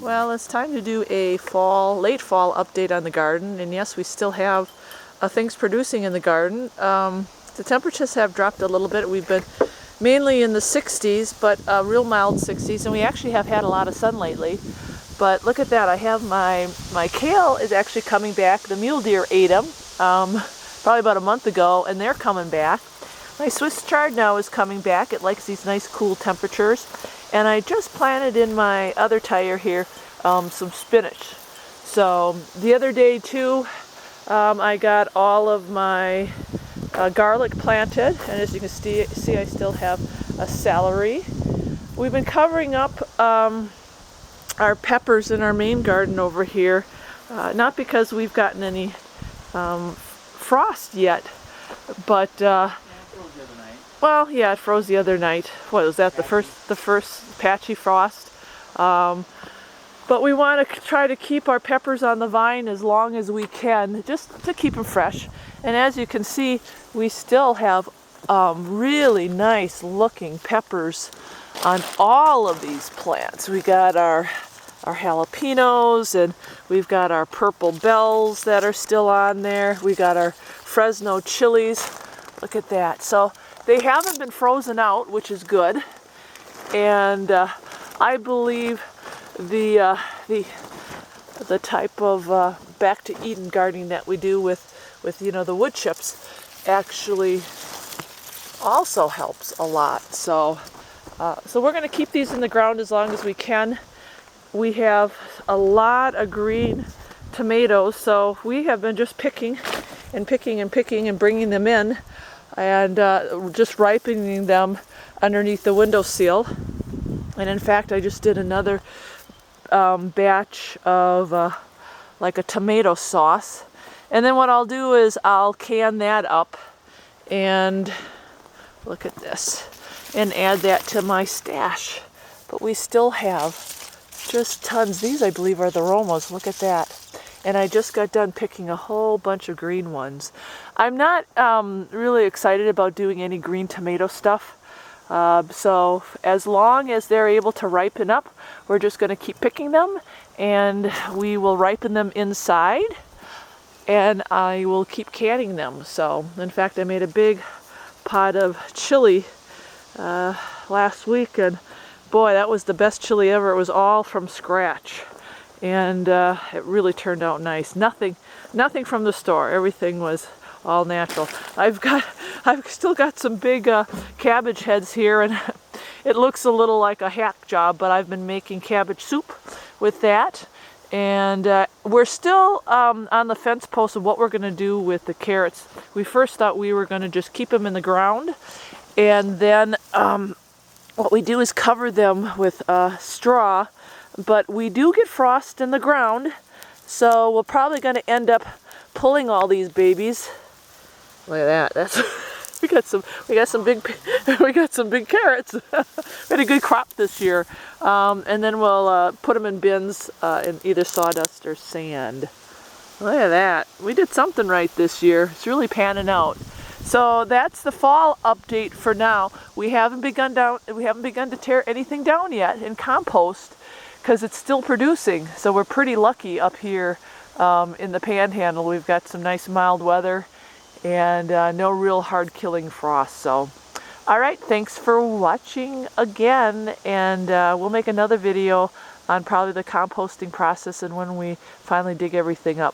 Well, it's time to do a late fall update on the garden, and yes, we still have things producing in the garden. The temperatures have dropped a little bit. We've been mainly in the 60s, but real mild 60s, and we actually have had a lot of sun lately. But look at that, I have my kale is actually coming back. The mule deer ate them probably about a month ago, and they're coming back. My Swiss chard now is coming back. It likes these nice cool temperatures. And I just planted in my other tire here some spinach. So the other day too, I got all of my garlic planted, and as you can see I still have a celery. We've been covering up our peppers in our main garden over here, not because we've gotten any frost yet, but well, yeah, it froze the other night. What was that? The first patchy frost. But we want to try to keep our peppers on the vine as long as we can, just to keep them fresh. And as you can see, we still have really nice looking peppers on all of these plants. We got our jalapenos, and we've got our purple bells that are still on there. We got our Fresno chilies. Look at that. So they haven't been frozen out, which is good, and I believe the type of back to Eden gardening that we do with the wood chips actually also helps a lot. So we're going to keep these in the ground as long as we can. We have a lot of green tomatoes, so we have been just picking and bringing them in, and just ripening them underneath the windowsill. And in fact, I just did another batch of like a tomato sauce. And then what I'll do is I'll can that up, and look at this, and add that to my stash. But we still have just tons. These, I believe, are the Romas. Look at that. And I just got done picking a whole bunch of green ones. I'm not really excited about doing any green tomato stuff. So as long as they're able to ripen up, we're just going to keep picking them, and we will ripen them inside, and I will keep canning them. So in fact, I made a big pot of chili last week, and boy, that was the best chili ever. It was all from scratch, and it really turned out nice. Nothing from the store. Everything was all natural. I've still got some big cabbage heads here, and it looks a little like a hack job, but I've been making cabbage soup with that. And we're still on the fence post of what we're going to do with the carrots. We first thought we were going to just keep them in the ground, and then what we do is cover them with straw, but we do get frost in the ground, so we're probably going to end up pulling all these babies. Look at that. We got some big carrots. We had a good crop this year, and then we'll put them in bins in either sawdust or sand. Look at that. We did something right this year. It's really panning out. So that's the fall update for now. We haven't begun to tear anything down yet in compost, because it's still producing. So we're pretty lucky up here in the Panhandle. We've got some nice mild weather, and no real hard killing frost. So all right, thanks for watching again, and we'll make another video on probably the composting process and when we finally dig everything up.